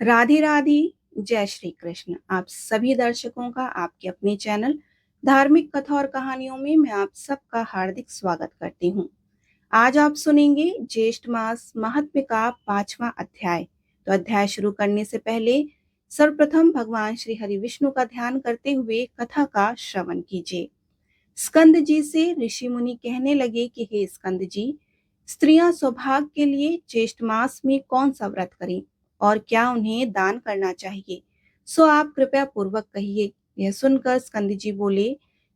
राधे राधे। जय श्री कृष्ण। आप सभी दर्शकों का आपके अपने चैनल धार्मिक कथा और कहानियों में मैं आप सबका हार्दिक स्वागत करती हूँ। आज आप सुनेंगे ज्येष्ठ मास महात्म्य का 5वां अध्याय। तो अध्याय शुरू करने से पहले सर्वप्रथम भगवान श्री हरि विष्णु का ध्यान करते हुए कथा का श्रवण कीजिए। स्कंद जी से ऋषि मुनि कहने लगे कि हे स्कंद जी, स्त्रियां सौभाग्य के लिए ज्येष्ठ मास में कौन सा व्रत करें और क्या उन्हें दान करना चाहिए, सो आप कृपया पूर्वक कहिए। यह सुनकर स्कंद जी बोले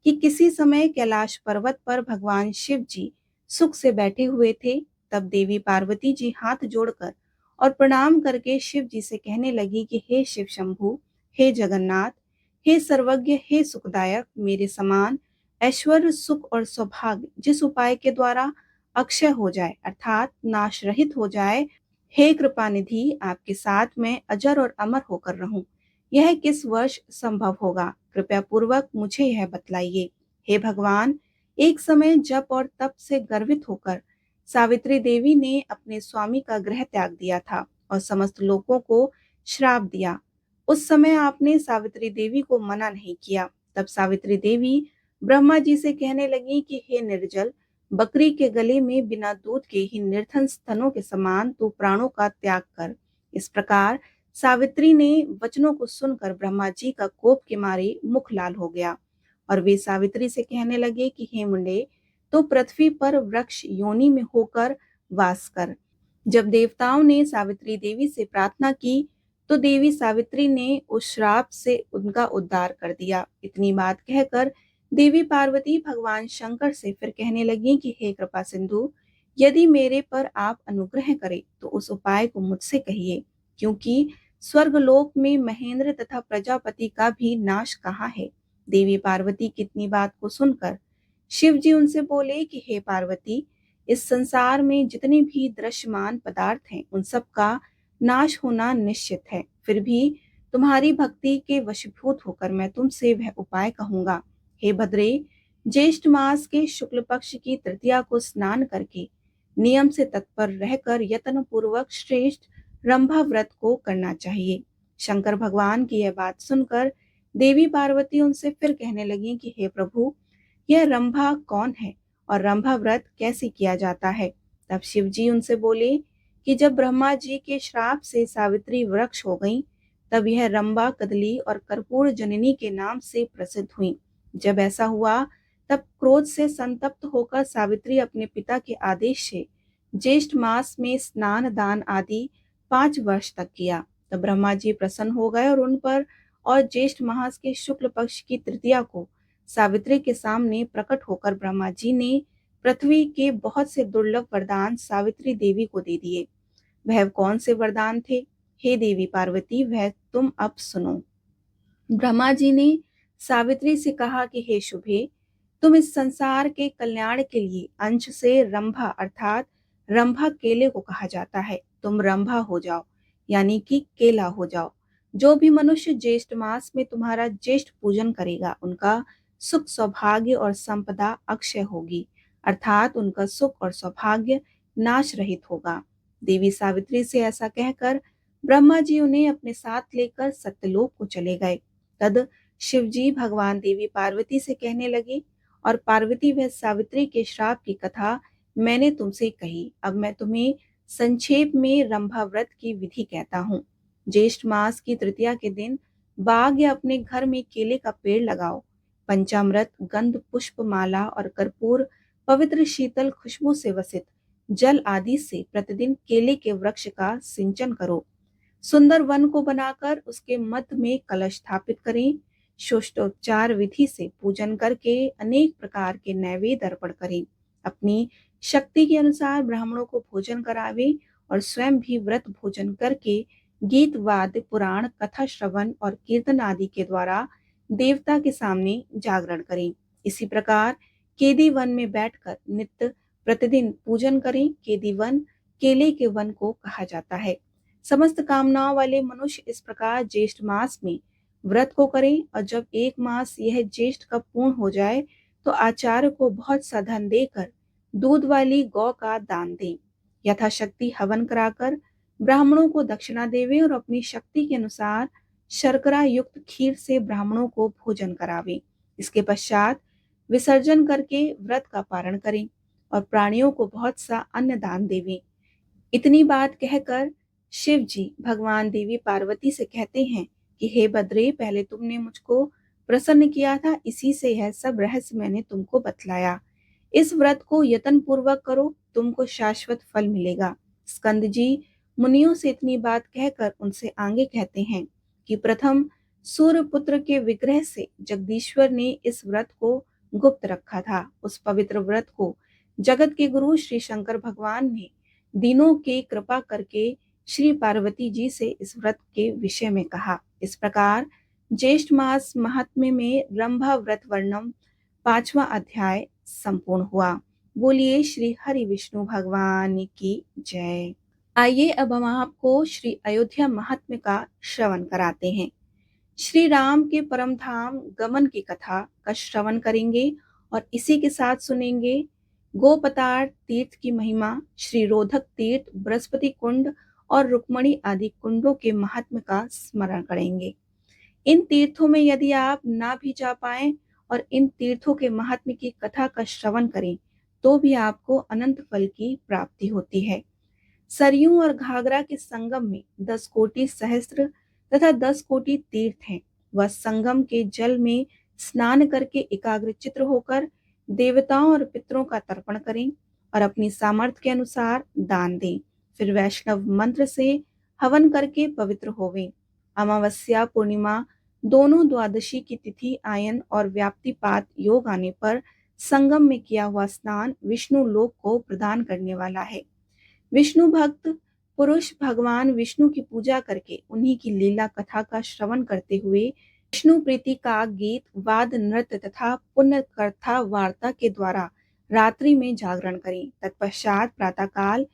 कि किसी समय कैलाश पर्वत पर भगवान शिव जी सुख से बैठे हुए थे। तब देवी पार्वती जी हाथ जोड़कर और प्रणाम करके शिव जी से कहने लगी कि हे शिव शंभु, हे जगन्नाथ, हे सर्वज्ञ, हे सुखदायक, मेरे समान ऐश्वर्य, सुख और सौभाग्य जिस उपाय के द्वारा अक्षय हो जाए अर्थात नाश रहित हो जाए, हे कृपा निधि, आपके साथ मैं अजर और अमर होकर रहूं, यह किस वर्ष संभव होगा? कृपया पूर्वक मुझे यह बतलाइए। हे भगवान, एक समय जप और तप से गर्वित होकर सावित्री देवी ने अपने स्वामी का गृह त्याग दिया था और समस्त लोगों को श्राप दिया। उस समय आपने सावित्री देवी को मना नहीं किया। तब सावित्री देवी ब्रह्मा जी से कहने लगी कि हे निर्जल, बकरी के गले में बिना दूध के ही निर्धन स्तनों के समान तू प्राणों का त्याग कर। इस प्रकार सावित्री ने वचनों को सुनकर ब्रह्मा जी का कोप के मारे मुख लाल हो गया और वे सावित्री से कहने लगे कि हे मुंडे, तो पृथ्वी पर वृक्ष योनि में होकर वास कर। जब देवताओं ने सावित्री देवी से प्रार्थना की तो देवी सावित्री ने उस श्राप से उनका उद्धार कर दिया। इतनी बात कहकर देवी पार्वती भगवान शंकर से फिर कहने लगी कि हे कृपा सिंधु, यदि मेरे पर आप अनुग्रह करें तो उस उपाय को मुझसे कहिए, क्योंकि स्वर्गलोक में महेंद्र तथा प्रजापति का भी नाश कहाँ है। देवी पार्वती की इतनी बात को सुनकर शिव जी उनसे बोले कि हे पार्वती, इस संसार में जितने भी दृश्यमान पदार्थ हैं उन सब का नाश होना निश्चित है। फिर भी तुम्हारी भक्ति के वशीभूत होकर मैं तुमसे वह उपाय कहूंगा। हे भद्रे, ज्येष्ठ मास के शुक्ल पक्ष की तृतीया को स्नान करके नियम से तत्पर रहकर यत्न पूर्वक श्रेष्ठ रंभा व्रत को करना चाहिए। शंकर भगवान की यह बात सुनकर देवी पार्वती उनसे फिर कहने लगी कि हे प्रभु, यह रंभा कौन है और रंभा व्रत कैसे किया जाता है? तब शिव जी उनसे बोले कि जब ब्रह्मा जी के श्राप से सावित्री वृक्ष हो गई, तब यह रंभा कदली और कर्पूर जननी के नाम से प्रसिद्ध हुई। जब ऐसा हुआ तब क्रोध से संतप्त होकर सावित्री अपने पिता के आदेश से ज्येष्ठ मास में स्नान दान आदि 5 वर्ष तक किया। तब ब्रह्मा जी प्रसन्न हो गए और उन पर और ज्येष्ठ मास के शुक्ल पक्ष की तृतीया को सावित्री के सामने प्रकट होकर ब्रह्मा जी ने पृथ्वी के बहुत से दुर्लभ वरदान सावित्री देवी को दे दिए। वह कौन से वरदान थे? हे देवी पार्वती, वह तुम अब सुनो। ब्रह्मा जी ने सावित्री से कहा कि हे शुभे, तुम इस संसार के कल्याण के लिए अंश से रंभा अर्थात रंभा केले को कहा जाता है, तुम रंभा हो जाओ, यानी कि केला हो जाओ। जो भी मनुष्य ज्येष्ठ मास में तुम्हारा ज्येष्ठ पूजन करेगा उनका सुख सौभाग्य और संपदा अक्षय होगी, अर्थात उनका सुख और सौभाग्य नाश रहित होगा। देवी सावित्री से ऐसा कहकर ब्रह्मा जी उन्हें अपने साथ लेकर सत्यलोक को चले गए। तद शिव जी भगवान देवी पार्वती से कहने लगे, और पार्वती वह सावित्री के श्राप की कथा मैंने तुमसे कही, अब मैं तुम्हें संक्षेप में रंभा व्रत की विधि कहता हूँ। ज्येष्ठ मास की तृतीया के दिन बाग या अपने घर में केले का पेड़ लगाओ। पंचामृत, गंध, पुष्प माला और कर्पूर पवित्र शीतल खुशबू से वसित जल आदि से प्रतिदिन केले के वृक्ष का सिंचन करो। सुंदर वन को बनाकर उसके मध्य में कलश स्थापित करें। षोडशोपचार विधि से पूजन करके अनेक प्रकार के नैवेद्य अर्पण करें। अपनी शक्ति के अनुसार ब्राह्मणों को भोजन करावे और स्वयं भी व्रत भोजन करके गीत वाद्य पुराण कथा श्रवण और कीर्तन आदि के द्वारा देवता के सामने जागरण करें। इसी प्रकार केदी वन में बैठकर नित्य प्रतिदिन पूजन करें। केदी वन केले के वन को कहा जाता है। समस्त कामनाओं वाले मनुष्य इस प्रकार ज्येष्ठ मास में व्रत को करें और जब 1 मास यह ज्येष्ठ का पूर्ण हो जाए तो आचार्य को बहुत सा धन देकर दूध वाली गौ का दान दें। यथाशक्ति हवन कराकर ब्राह्मणों को दक्षिणा देवे और अपनी शक्ति के अनुसार शर्करा युक्त खीर से ब्राह्मणों को भोजन करावे। इसके पश्चात विसर्जन करके व्रत का पारण करें और प्राणियों को बहुत सा अन्न दान देवें। इतनी बात कहकर शिव जी भगवान देवी पार्वती से कहते हैं कि हे बद्रे, पहले तुमने मुझको प्रसन्न किया था, इसी से यह सब रहस्य मैंने तुमको बतलाया। इस व्रत को यत्न पूर्वक करो, तुमको शाश्वत फल मिलेगा। स्कंद जी मुनियों से इतनी बात कहकर उनसे आगे कहते हैं कि प्रथम सूर्यपुत्र के विग्रह से जगदीश्वर ने इस व्रत को गुप्त रखा था। उस पवित्र व्रत को जगत के गुरु श्री शंकर भगवान ने दिनों की कृपा करके श्री पार्वती जी से इस व्रत के विषय में कहा। इस प्रकार ज्येष्ठ मास महात्म्य में रंभा व्रत वर्णम 5वां अध्याय संपूर्ण हुआ। बोलिए श्री हरि विष्णु भगवान की जय। आइए अब हम आपको श्री अयोध्या महात्म्य का श्रवण कराते हैं। श्री राम के परम धाम गमन की कथा का श्रवण करेंगे और इसी के साथ सुनेंगे गोपतार तीर्थ की महिमा, श्री रोधक तीर्थ, बृहस्पति कुंड और रुक्मणी आदि कुंडों के महात्म्य का स्मरण करेंगे। इन तीर्थों में यदि आप ना भी जा पाए और इन तीर्थों के महात्म्य की कथा का श्रवण करें तो भी आपको अनंत फल की प्राप्ति होती है। सरयू और घाघरा के संगम में 10 कोटि सहस्त्र तथा 10 कोटि तीर्थ हैं। वह संगम के जल में स्नान करके एकाग्रचित्त होकर देवताओं और पितरों का तर्पण करें और अपनी सामर्थ्य के अनुसार दान दें। फिर वैष्णव मंत्र से हवन करके पवित्र होवें। अमावस्या पूर्णिमा दोनों द्वादशी की तिथि आयन और व्याप्तिपात योग आने पर संगम में किया हुआ स्नान विष्णु लोक को प्रदान करने वाला है। विष्णु भक्त पुरुष भगवान विष्णु की पूजा करके उन्हीं की लीला कथा का श्रवण करते हुए विष्णु प्रीति का गीत, वाद, नृत्य तथा पुण्य कथा वार्ता के द्वारा रात्रि में जागरण करें। तत्पश्चात प्रातःकाल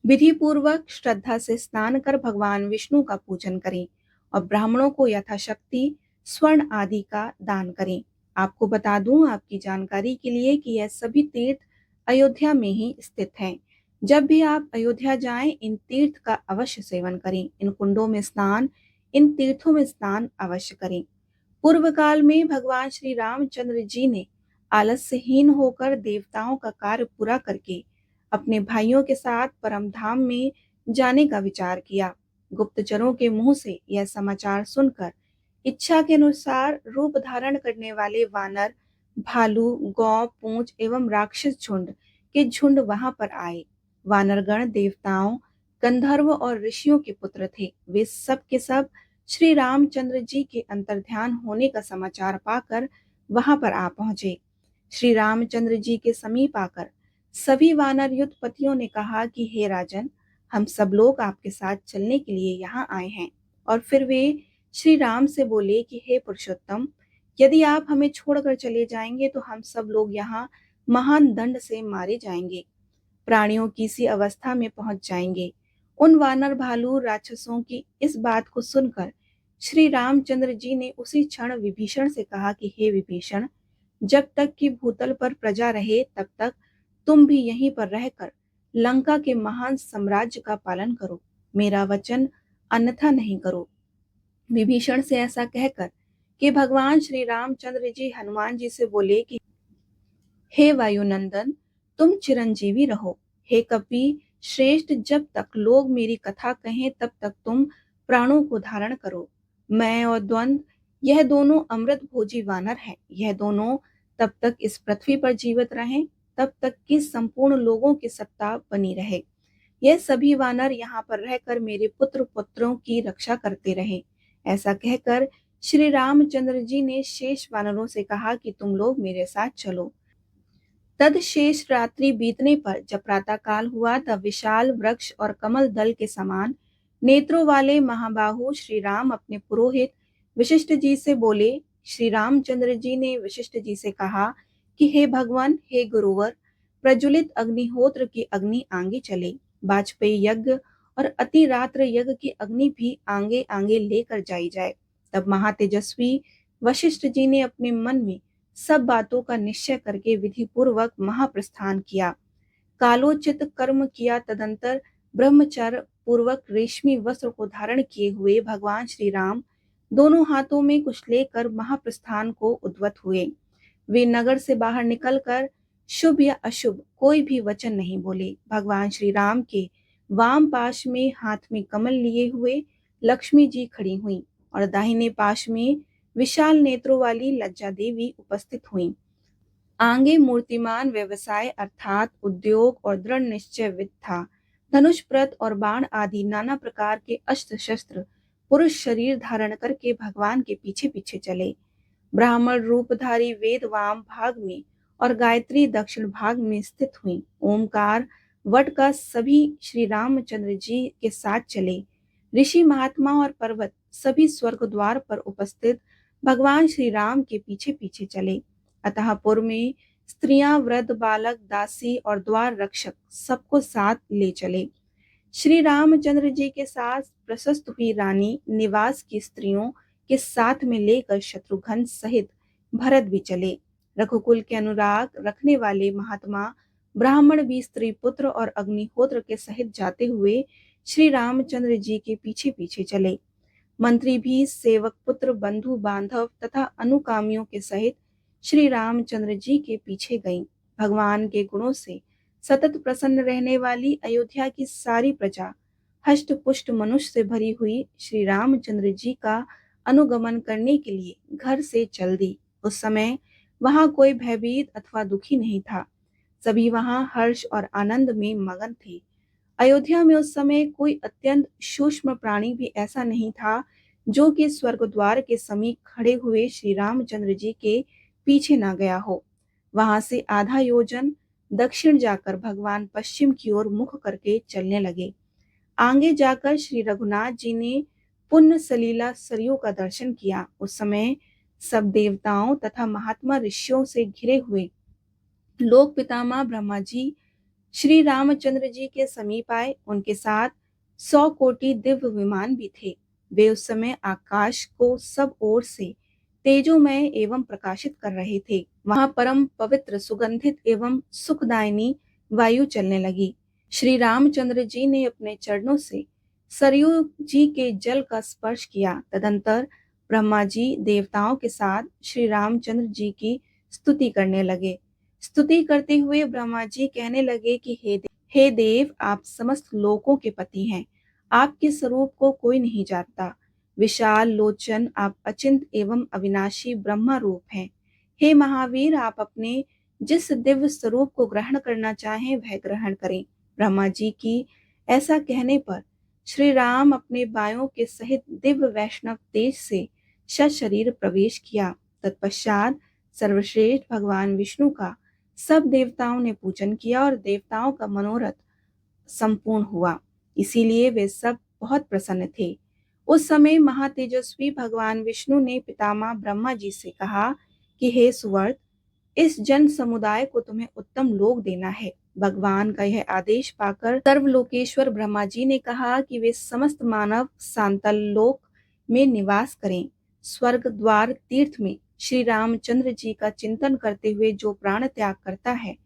विधि पूर्वक श्रद्धा से स्नान कर भगवान विष्णु का पूजन करें और ब्राह्मणों को यथाशक्ति स्वर्ण आदि का दान करें। आपको बता दूं आपकी जानकारी के लिए कि यह सभी तीर्थ अयोध्या में ही स्थित हैं। जब भी आप अयोध्या जाएं, इन तीर्थ का अवश्य सेवन करें। इन कुंडों में स्नान, इन तीर्थों में स्नान अवश्य करें। पूर्व काल में भगवान श्री रामचंद्र जी ने आलस्यहीन होकर देवताओं का कार्य पूरा करके अपने भाइयों के साथ परम धाम में जाने का विचार किया। गुप्तचरों के मुंह से यह समाचार सुनकर इच्छा के अनुसार रूप धारण करने वाले वानर, भालू, गौ, पूंछ एवं राक्षस झुंड के झुंड वहां पर आए। वानरगण देवताओं, गंधर्व और ऋषियों के पुत्र थे। वे सब के सब श्री रामचंद्र जी के अंतर्ध्यान होने का समाचार पाकर वहां पर आ पहुंचे। श्री रामचंद्र जी के समीप आकर सभी वानर युद्ध पतियों ने कहा कि हे राजन, हम सब लोग आपके साथ चलने के लिए यहाँ आए हैं। और फिर वे श्री राम से बोले कि हे पुरुषोत्तम, यदि आप हमें छोड़कर चले जाएंगे तो हम सब लोग यहाँ महान दंड से मारे जाएंगे, प्राणियों की सी अवस्था में पहुंच जाएंगे। उन वानर, भालू, राक्षसों की इस बात को सुनकर श्री रामचंद्र जी ने उसी क्षण विभीषण से कहा कि हे विभीषण, जब तक कि भूतल पर प्रजा रहे तब तक तुम भी यहीं पर रहकर लंका के महान साम्राज्य का पालन करो, मेरा वचन अन्यथा नहीं करो। विभीषण से ऐसा कहकर कि भगवान श्री रामचंद्र जी हनुमान जी से बोले कि हे वायुनंदन, तुम चिरंजीवी रहो। हे कपि श्रेष्ठ, जब तक लोग मेरी कथा कहें तब तक तुम प्राणों को धारण करो। मैं और द्वंद, यह दोनों अमृत भोजी वानर हैं। यह दोनों तब तक इस पृथ्वी पर जीवित रहें तब तक कि संपूर्ण लोगों की सत्ता बनी रहे। यह सभी वानर यहाँ पर रहकर मेरे पुत्र पुत्रों की रक्षा करते रहे। ऐसा कहकर श्री रामचंद्र जी ने शेष वानरों से कहा कि तुम लोग मेरे साथ चलो। तद शेष रात्रि बीतने पर जब प्रातः काल हुआ तब विशाल वृक्ष और कमल दल के समान नेत्रों वाले महाबाहु श्री राम अपने पुरोहित वशिष्ठ जी से बोले। श्री रामचंद्र जी ने वशिष्ठ जी से कहा कि हे भगवान, हे गुरुवर, प्रज्वलित अग्निहोत्र की अग्नि आगे चले, वाजपेयी यज्ञ और अतिरात्र यज्ञ की अग्नि भी आगे आगे लेकर जाई जाए। तब महातेजस्वी वशिष्ठ जी ने अपने मन में सब बातों का निश्चय करके विधि पूर्वक महाप्रस्थान किया, कालोचित कर्म किया। तदंतर ब्रह्मचर्य पूर्वक रेशमी वस्त्र को धारण किए हुए भगवान श्री राम दोनों हाथों में कुछ लेकर महाप्रस्थान को उद्यत हुए। वे नगर से बाहर निकलकर शुभ या अशुभ कोई भी वचन नहीं बोले। भगवान श्री राम के वाम पाश में हाथ में कमल लिए हुए लक्ष्मी जी खड़ी हुईं और दाहिने पाश में विशाल नेत्रों वाली लज्जा देवी उपस्थित हुईं। आगे मूर्तिमान व्यवसाय अर्थात उद्योग और दृढ़ निश्चय विद था। धनुष प्रत और बाण आदि नाना प्रकार के अस्त्र शस्त्र पुरुष शरीर धारण करके भगवान के पीछे पीछे चले। ब्राह्मण रूपधारी वेद वाम भाग में और गायत्री दक्षिण भाग में स्थित हुई। ओमकार वट का सभी श्री रामचंद्र जी के साथ चले। ऋषि महात्मा और पर्वत सभी स्वर्ग द्वार पर उपस्थित भगवान श्री राम के पीछे पीछे चले। अतः पुर में स्त्रियां, वृद्ध, बालक, दासी और द्वार रक्षक सबको साथ ले चले। श्री रामचंद्र जी के साथ प्रशस्त हुई रानी निवास की स्त्रियों के साथ में लेकर शत्रुघ्न सहित भरत भी चले। रघुकुल के अनुराग रखने वाले महात्मा ब्राह्मण भी स्त्री पुत्र और अग्निहोत्र के सहित जाते हुए श्री रामचंद्र जी के पीछे पीछे चले। मंत्री भी सेवक पुत्र बंधु बांधव तथा अनुकामियों के सहित श्री रामचंद्र जी के पीछे गईं। भगवान के गुणों से सतत प्रसन्न रहने वाली अयोध्या की सारी प्रजा हष्ट पुष्ट मनुष्य से भरी हुई श्री रामचंद्र जी का अनुगमन करने के लिए घर से चल दी। उस समय वहां कोई भयभीत अथवा दुखी नहीं था। सभी वहां हर्ष और आनंद में मगन थे। अयोध्या में उस समय कोई अत्यंत सूक्ष्म प्राणी भी ऐसा नहीं था जो कि स्वर्ग द्वार के समीप खड़े हुए श्री रामचंद्र जी के पीछे ना गया हो। वहां से आधा योजन दक्षिण जाकर भगवान पश्चिम की ओर मुख करके चलने लगे। आगे जाकर श्री रघुनाथ जी ने पुण्य सलीला सरयू का दर्शन किया। उस समय सब देवताओं तथा महात्मा ऋषियों से घिरे हुए लोक पितामह ब्रह्मा जी श्री रामचंद्र जी के समीप आए। उनके साथ 100 कोटि दिव्य विमान भी थे। वे उस समय आकाश को सब ओर से तेजोमय एवं प्रकाशित कर रहे थे। वहां परम पवित्र सुगंधित एवं सुखदायिनी वायु चलने लगी। श्री रामचंद्र जी ने अपने चरणों से सरयू जी के जल का स्पर्श किया। तदंतर ब्रह्मा जी देवताओं के साथ श्री रामचंद्र जी की स्तुति करने लगे। स्तुति करते हुए ब्रह्मा जी कहने लगे कि हे देव, आप समस्त लोकों के पति हैं। आपके स्वरूप को कोई नहीं जानता। विशाल लोचन, आप अचिंत एवं अविनाशी ब्रह्मा रूप हैं। हे महावीर, आप अपने जिस दिव्य स्वरूप को ग्रहण करना चाहें वह ग्रहण करें। ब्रह्मा जी की ऐसा कहने पर श्री राम अपने बायों के सहित दिव्य वैष्णव तेज से सशरीर प्रवेश किया। तत्पश्चात सर्वश्रेष्ठ भगवान विष्णु का सब देवताओं ने पूजन किया और देवताओं का मनोरथ संपूर्ण हुआ। इसीलिए वे सब बहुत प्रसन्न थे। उस समय महातेजस्वी भगवान विष्णु ने पितामह ब्रह्मा जी से कहा कि हे सुवर्त, इस जन समुदाय को तुम्हें उत्तम लोक देना है। भगवान का यह आदेश पाकर सर्वलोकेश्वर ब्रह्मा जी ने कहा कि वे समस्त मानव सांतल लोक में निवास करें। स्वर्ग द्वार तीर्थ में श्री रामचंद्र जी का चिंतन करते हुए जो प्राण त्याग करता है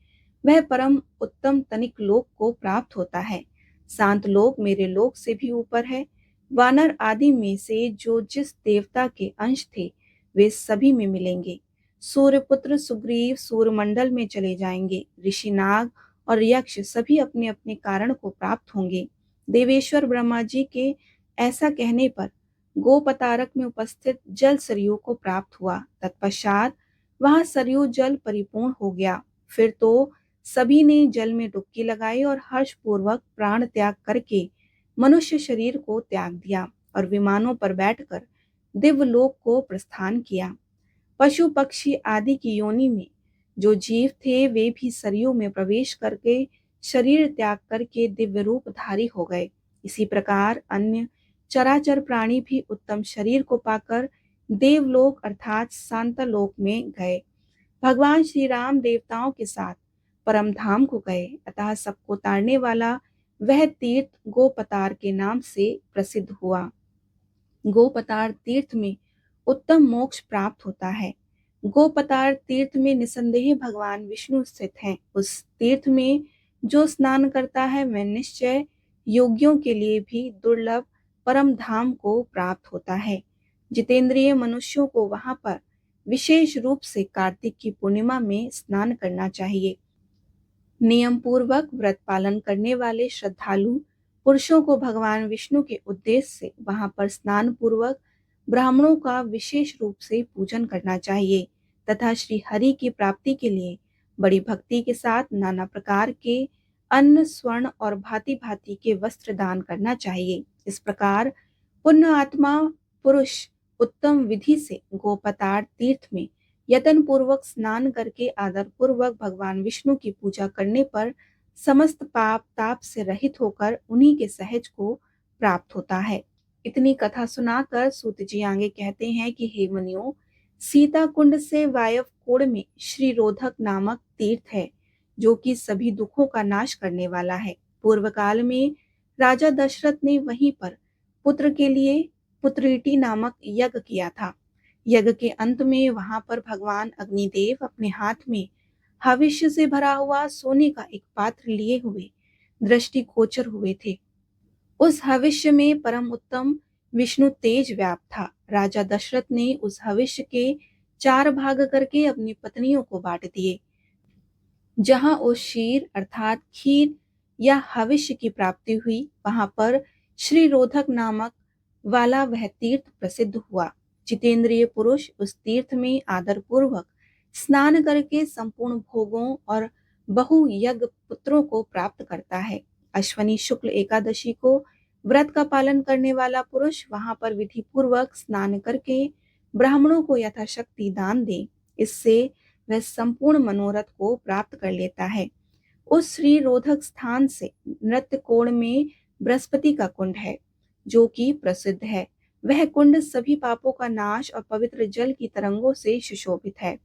वह परम उत्तम तनिक लोक को प्राप्त होता है। शांत लोक मेरे लोक से भी ऊपर है। वानर आदि में से जो जिस देवता के अंश थे वे सभी में मिलेंगे। सूर्यपुत्र सुग्रीव सूर्यमंडल में चले जाएंगे। ऋषि नाग और यक्ष सभी अपने अपने कारण को प्राप्त होंगे। देवेश्वर ब्रह्मा जी के ऐसा कहने पर गोपतारक में उपस्थित जल सरयू को प्राप्त हुआ। तत्पश्चात वहां सरयू जल परिपूर्ण हो गया। फिर तो सभी ने जल में डुबकी लगाई और हर्षपूर्वक प्राण त्याग करके मनुष्य शरीर को त्याग दिया और विमानों पर बैठकर दिव्य लोक को प्रस्थान किया। पशु पक्षी आदि की योनि में जो जीव थे वे भी सरयू में प्रवेश करके शरीर त्याग करके दिव्य रूप धारी हो गए। इसी प्रकार अन्य चराचर प्राणी भी उत्तम शरीर को पाकर देवलोक अर्थात सांतलोक में गए। भगवान श्री राम देवताओं के साथ परम धाम को गए। अतः सबको तारने वाला वह तीर्थ गोपतार के नाम से प्रसिद्ध हुआ। गोपतार तीर्थ में उत्तम मोक्ष प्राप्त होता है। गोपतार तीर्थ में निसंदेह भगवान विष्णु स्थित हैं। उस तीर्थ में जो स्नान करता है वह निश्चय योगियों के लिए भी दुर्लभ परम धाम को प्राप्त होता है। जितेंद्रिय मनुष्यों को वहां पर विशेष रूप से कार्तिक की पूर्णिमा में स्नान करना चाहिए। नियम पूर्वक व्रत पालन करने वाले श्रद्धालु पुरुषों को भगवान विष्णु के उद्देश्य से वहां पर स्नान पूर्वक ब्राह्मणों का विशेष रूप से पूजन करना चाहिए तथा श्री हरि की प्राप्ति के लिए बड़ी भक्ति के साथ नाना प्रकार के अन्न, स्वर्ण और भांति भांति के वस्त्र दान करना चाहिए। इस प्रकार पुण्य आत्मा पुरुष उत्तम विधि से गोपतार तीर्थ में यत्न पूर्वक स्नान करके आदर पूर्वक भगवान विष्णु की पूजा करने पर समस्त पाप ताप से रहित होकर उन्हीं के सहज को प्राप्त होता है। इतनी कथा सुनाकर सूत जी आगे कहते हैं कि हे मुनियों, सीता कुंड से वायव कोण में श्री रोधक नामक तीर्थ है जो कि सभी दुखों का नाश करने वाला है। पूर्व काल में राजा दशरथ ने वहीं पर पुत्र के लिए पुत्रीटी नामक यज्ञ किया था। यज्ञ के अंत में वहां पर भगवान अग्निदेव अपने हाथ में हविष्य से भरा हुआ सोने का एक पात्र लिए हुए दृष्टि गोचर हुए थे। उस हविष्य में परम उत्तम विष्णु तेज व्याप्त था। राजा दशरथ ने उस हविष्य के 4 भाग करके अपनी पत्नियों को बांट दिए। जहां उस शीर अर्थात खीर या हविष्य की प्राप्ति हुई वहां पर श्री रोधक नामक वाला वह तीर्थ प्रसिद्ध हुआ। जितेंद्रिय पुरुष उस तीर्थ में आदर पूर्वक स्नान करके संपूर्ण भोगों और बहु यज्ञ पुत्रों को प्राप्त करता है। अश्वनी शुक्ल एकादशी को व्रत का पालन करने वाला पुरुष वहां पर विधि पूर्वक स्नान करके ब्राह्मणों को यथाशक्ति दान दे। इससे वह संपूर्ण मनोरथ को प्राप्त कर लेता है। उस श्री रोधक स्थान से नृत्य कोण में बृहस्पति का कुंड है जो कि प्रसिद्ध है। वह कुंड सभी पापों का नाश और पवित्र जल की तरंगों से सुशोभित है।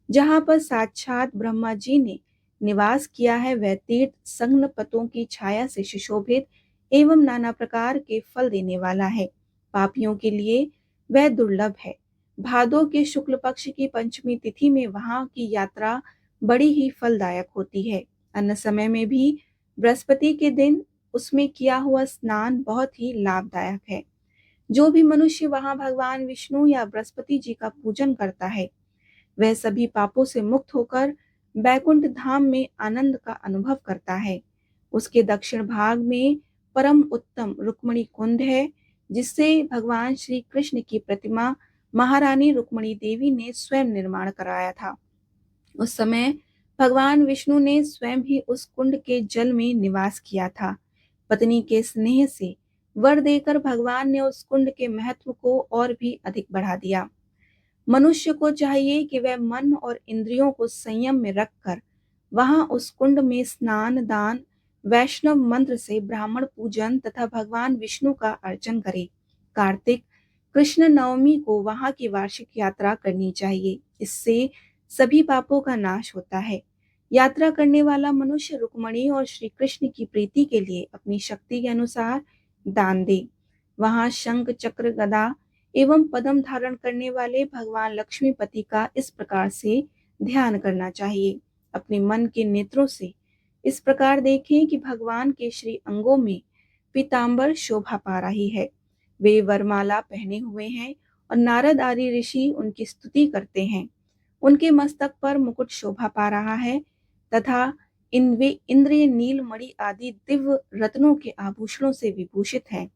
जहां पर साक्षात ब्रह्मा जी ने निवास किया है वह तीर्थ संघ्न पतों की छाया से सुशोभित एवं नाना प्रकार के फल देने वाला है। पापियों के लिए वह दुर्लभ है। भादो के शुक्ल पक्ष की पंचमी तिथि में वहां की यात्रा बड़ी ही फलदायक होती है। अन्य समय में भी बृहस्पति के दिन उसमें किया हुआ स्नान बहुत ही लाभदायक है। जो भी मनुष्य वहां भगवान विष्णु या बृहस्पति जी का पूजन करता है वह सभी पापों से मुक्त होकर बैकुंठ धाम में आनंद का अनुभव करता है। उसके दक्षिण भाग में परम उत्तम रुक्मणी कुंड है जिससे भगवान श्री कृष्ण की प्रतिमा महारानी रुक्मणी देवी ने स्वयं निर्माण कराया था। उस समय भगवान विष्णु ने स्वयं ही उस कुंड के जल में निवास किया था। पत्नी के स्नेह से वर देकर भगवान ने उस कुंड के महत्व को और भी अधिक बढ़ा दिया। मनुष्य को चाहिए कि वह मन और इंद्रियों को संयम में रखकर वहां उस कुंड में स्नान, दान, वैष्णव मंत्र से ब्राह्मण पूजन तथा भगवान विष्णु का अर्चन करे। कार्तिक कृष्ण नवमी को वहां की वार्षिक यात्रा करनी चाहिए। इससे सभी पापों का नाश होता है। यात्रा करने वाला मनुष्य रुक्मणी और श्री कृष्ण की प्रीति के लिए अपनी शक्ति के अनुसार दान दे। वहां शंख, चक्र, गदा एवं पद्म धारण करने वाले भगवान लक्ष्मीपति का इस प्रकार से ध्यान करना चाहिए। अपने मन के नेत्रों से इस प्रकार देखें कि भगवान के श्री अंगों में पीतांबर शोभा पा रही है। वे वरमाला पहने हुए हैं और नारद आदि ऋषि उनकी स्तुति करते हैं। उनके मस्तक पर मुकुट शोभा पा रहा है तथा वे इंद्रिय नील मणि आदि दिव्य रत्नों के आभूषणों से विभूषित हैं।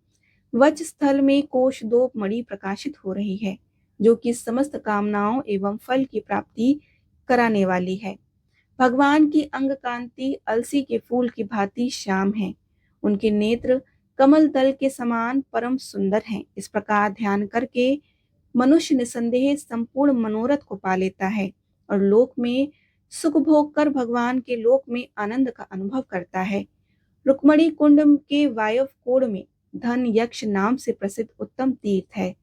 वक्ष स्थल में कोश दो मणि प्रकाशित हो रही है जो कि समस्त कामनाओं एवं फल की प्राप्ति कराने वाली है। भगवान की अंग कांति अलसी के फूल की भांति श्याम है। उनके नेत्र कमल दल के समान परम सुंदर हैं। इस प्रकार ध्यान करके मनुष्य निसंदेह संपूर्ण मनोरथ को पा लेता है और लोक में सुख भोग कर भगवान के लोक में आनंद का अनुभव करता है। रुक्मणी कुंड के वायव कोण में धन यक्ष नाम से प्रसिद्ध उत्तम तीर्थ है।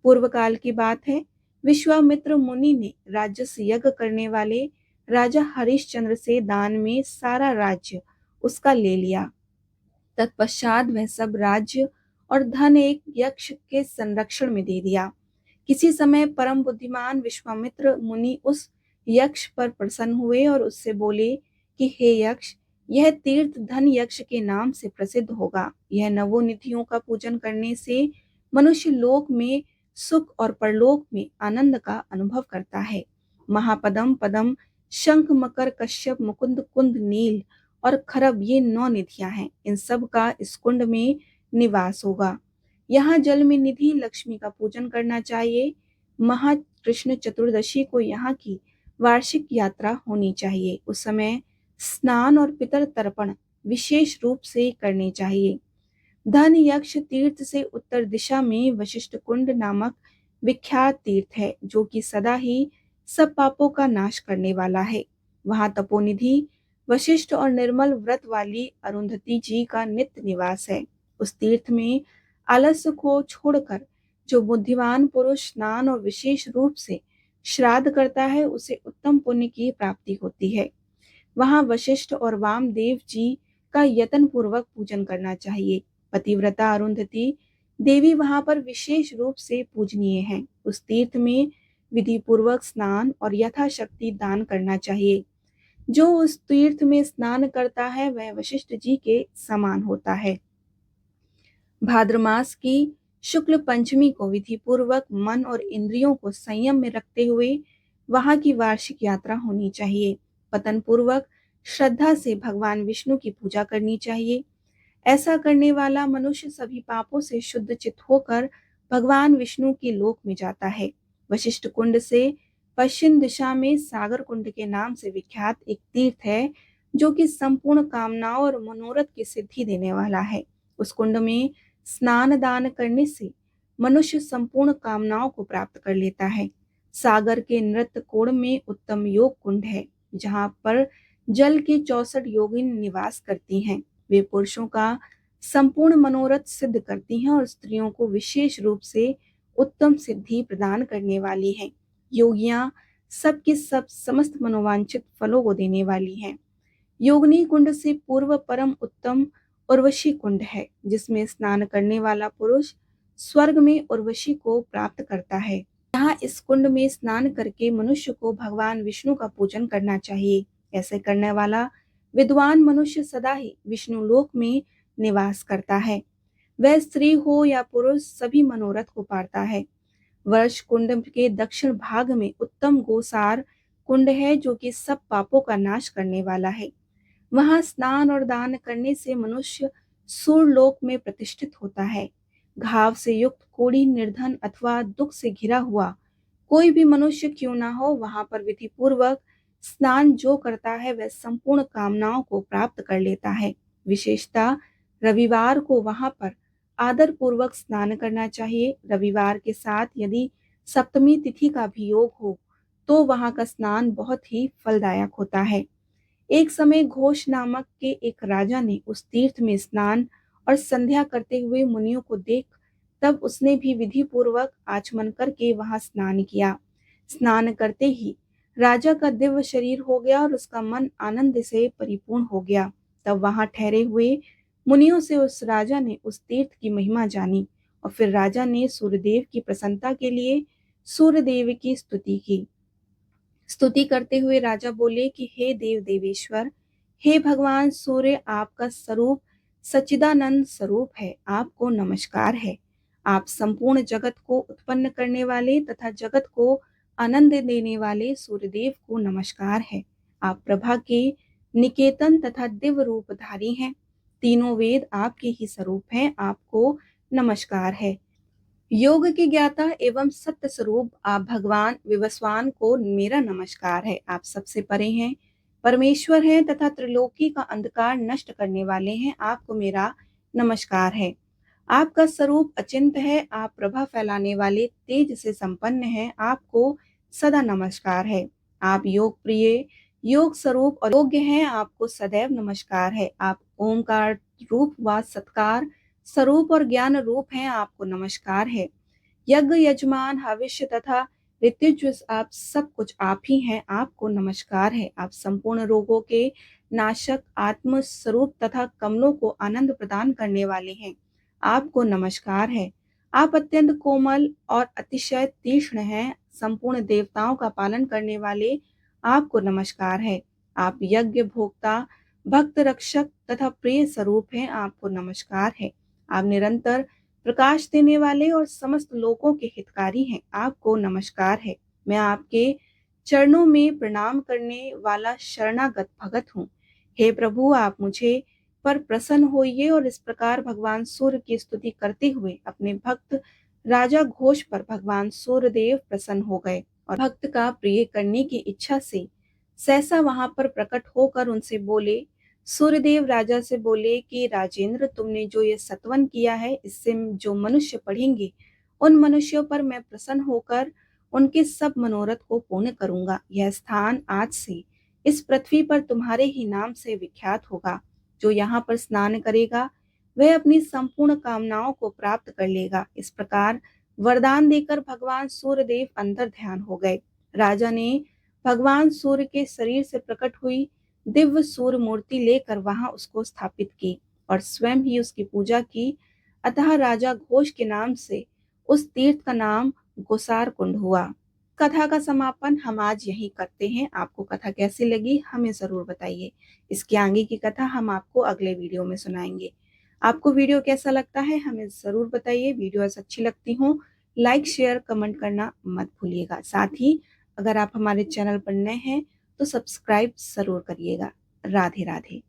पूर्व काल की बात है, विश्वामित्र मुनि ने राजस्व यज्ञ करने वाले राजा हरिश्चंद्र से दान में सारा राज्य उसका ले लिया। तत्पश्चात वह सब राज्य और धन एक यक्ष के संरक्षण में दे दिया। किसी समय परम बुद्धिमान विश्वामित्र मुनि उस यक्ष पर प्रसन्न हुए और उससे बोले कि हे यक्ष, यह तीर्थ धन यक्ष के नाम से प्रसिद्ध होगा। यह नवोनिधियों का पूजन करने से मनुष्य लोक में सुख और परलोक में आनंद का अनुभव करता है। महापदम, पदम, शंख, मकर, कश्यप, मुकुंद, कुंद, नील और खरब ये 9 निधियां हैं। इन सब का इस कुंड में निवास होगा। यहाँ जल में निधि लक्ष्मी का पूजन करना चाहिए। महाकृष्ण चतुर्दशी को यहाँ की वार्षिक यात्रा होनी चाहिए। उस समय स्नान और पितर तर्पण विशेष रूप से करने चाहिए। धन यक्ष तीर्थ से उत्तर दिशा में वशिष्ठ कुंड नामक विख्यात तीर्थ है, जो कि सदा ही सब पापों का नाश करने वाला है। वहां तपोनिधि वशिष्ठ और निर्मल व्रत वाली अरुंधति जी का नित्य निवास है। उस तीर्थ में आलस्य को छोड़कर जो बुद्धिमान पुरुष स्नान और विशेष रूप से श्राद्ध करता है, उसे उत्तम पुण्य की प्राप्ति होती है। वहां वशिष्ठ और वामदेव जी का यत्न पूर्वक पूजन करना चाहिए। पतिव्रता अरुंधति देवी वहां पर विशेष रूप से पूजनीय है। उस तीर्थ में विधि पूर्वक स्नान और यथाशक्ति दान करना चाहिए। जो उस तीर्थ में स्नान करता है वह वशिष्ठ जी के समान होता है। भाद्र मास की शुक्ल पंचमी को विधि पूर्वक मन और इंद्रियों को संयम में रखते हुए वहां की वार्षिक यात्रा होनी चाहिए। पतन पूर्वक श्रद्धा से भगवान विष्णु की पूजा करनी चाहिए। ऐसा करने वाला मनुष्य सभी पापों से शुद्ध चित्त होकर भगवान विष्णु के लोक में जाता है। वशिष्ठ कुंड से पश्चिम दिशा में सागर कुंड के नाम से विख्यात एक तीर्थ है, जो कि संपूर्ण कामनाओं और मनोरथ की सिद्धि देने वाला है। उस कुंड में स्नान दान करने से मनुष्य संपूर्ण कामनाओं को प्राप्त कर लेता है। सागर के नृत्य कोण में उत्तम योग कुंड है, जहाँ पर जल की 64 योगिन निवास करती हैं। वे पुरुषों का संपूर्ण मनोरथ सिद्ध करती हैं और स्त्रियों को विशेष रूप से उत्तम सिद्धि प्रदान करने वाली हैं। योगियां सबके सब समस्त मनोवांछित फलों को देने वाली हैं। योगिनी कुंड से पूर्व परम उत्तम उर्वशी कुंड है, जिसमें स्नान करने वाला पुरुष स्वर्ग में उर्वशी को प्राप्त करता है। यहाँ इस कुंड में स्नान करके मनुष्य को भगवान विष्णु का पूजन करना चाहिए। ऐसे करने वाला विद्वान मनुष्य सदा ही विष्णु लोक में निवास करता है। वह स्त्री हो या पुरुष सभी मनोरथ को पाता है। वर्ष कुंड के दक्षिण भाग में उत्तम गोसार कुंड है, जो कि सब पापों का नाश करने वाला है। वहां स्नान और दान करने से मनुष्य सूरलोक में प्रतिष्ठित होता है। घाव से युक्त कोढ़ी निर्धन अथवा दुख से घिरा हुआ कोई भी मनुष्य क्यों ना हो, वहां पर विधि पूर्वक स्नान जो करता है वह संपूर्ण कामनाओं को प्राप्त कर लेता है। विशेषतः रविवार को वहां पर आदर पूर्वक स्नान करना चाहिए। रविवार के साथ यदि सप्तमी तिथि का भी योग हो तो वहां का स्नान बहुत ही फलदायक होता है। एक समय घोष नामक के एक राजा ने उस तीर्थ में स्नान और संध्या करते हुए मुनियों को देख तब उसने भी विधि पूर्वक आचमन करके वहां स्नान किया। स्नान करते ही राजा का दिव्य शरीर हो गया और उसका मन आनंद से परिपूर्ण हो गया। तब वहां ठहरे हुए मुनियों से उस राजा ने उस तीर्थ की महिमा जानी और फिर राजा ने सूर्यदेव की प्रसन्नता के लिए सूर्यदेव की स्तुति की। स्तुति करते हुए राजा बोले कि हे देव देवेश्वर, हे भगवान सूर्य, आपका स्वरूप सच्चिदानंद स्वरूप है, आपको नमस्कार है। आप संपूर्ण जगत को उत्पन्न करने वाले तथा जगत को आनंद देने वाले सूर्यदेव को नमस्कार है। आप प्रभा के निकेतन तथा दिव्य रूपधारी हैं। तीनों वेद आपके ही स्वरूप हैं, आपको नमस्कार है। योग के ज्ञाता एवं सत्य स्वरूप आप भगवान विवस्वान को मेरा नमस्कार है। आप सबसे परे हैं, परमेश्वर हैं तथा त्रिलोकी का अंधकार नष्ट करने वाले हैं, आपको मेरा नमस्कार है। आपका स्वरूप अचिंत है, आप प्रभा फैलाने वाले तेज से संपन्न हैं, आपको सदा नमस्कार है। आप योग प्रिय, योग स्वरूप और योग्य हैं, आपको सदैव नमस्कार है। आप ओमकार रूप व सत्कार स्वरूप और ज्ञान रूप हैं, आपको नमस्कार है। यज्ञ यजमान भविष्य तथा ऋत्विज आप सब कुछ आप ही हैं, आपको नमस्कार है। आप संपूर्ण रोगों के नाशक आत्म स्वरूप तथा कमलों को आनंद प्रदान करने वाले हैं, आपको नमस्कार है। आप अत्यंत कोमल और अतिशय तीक्ष्ण हैं, संपूर्ण देवताओं का पालन करने वाले, आपको नमस्कार है। आप यज्ञ भोक्ता भक्त रक्षक तथा प्रिय स्वरूप हैं, आपको नमस्कार है। आप निरंतर प्रकाश देने वाले और समस्त लोगों के हितकारी हैं, आपको नमस्कार है। मैं आपके चरणों में प्रणाम करने वाला शरणागत भगत हूँ। हे प्रभु, आप मुझे पर प्रसन्न होइए। और इस प्रकार भगवान सूर्य की स्तुति करते हुए अपने भक्त राजा घोष पर भगवान सूर्यदेव प्रसन्न हो गए और भक्त का प्रिय करने की इच्छा से सहसा वहां पर प्रकट होकर उनसे बोले। सूर्यदेव राजा से बोले कि राजेंद्र, तुमने जो ये सत्वन किया है, इससे जो मनुष्य पढ़ेंगे उन मनुष्यों पर मैं प्रसन्न होकर उनके सब मनोरथ को पूर्ण करूंगा। यह स्थान आज से इस पृथ्वी पर तुम्हारे ही नाम से विख्यात होगा। जो यहाँ पर स्नान करेगा वह अपनी संपूर्ण कामनाओं को प्राप्त कर लेगा। इस प्रकार वरदान देकर भगवान सूर्यदेव अंतर ध्यान हो गए। राजा ने भगवान सूर्य के शरीर से प्रकट हुई दिव्य सूर्य मूर्ति लेकर वहां उसको स्थापित की और स्वयं ही उसकी पूजा की। अतः राजा घोष के नाम से उस तीर्थ का नाम गोसार कुंड हुआ। कथा का समापन हम आज यही करते हैं। आपको कथा कैसी लगी हमें जरूर बताइए। इसके आगे की कथा हम आपको अगले वीडियो में सुनाएंगे। आपको वीडियो कैसा लगता है हमें जरूर बताइए। वीडियोस अच्छी लगती हो लाइक शेयर कमेंट करना मत भूलिएगा। साथ ही अगर आप हमारे चैनल पर नए हैं तो सब्सक्राइब जरूर करिएगा। राधे राधे।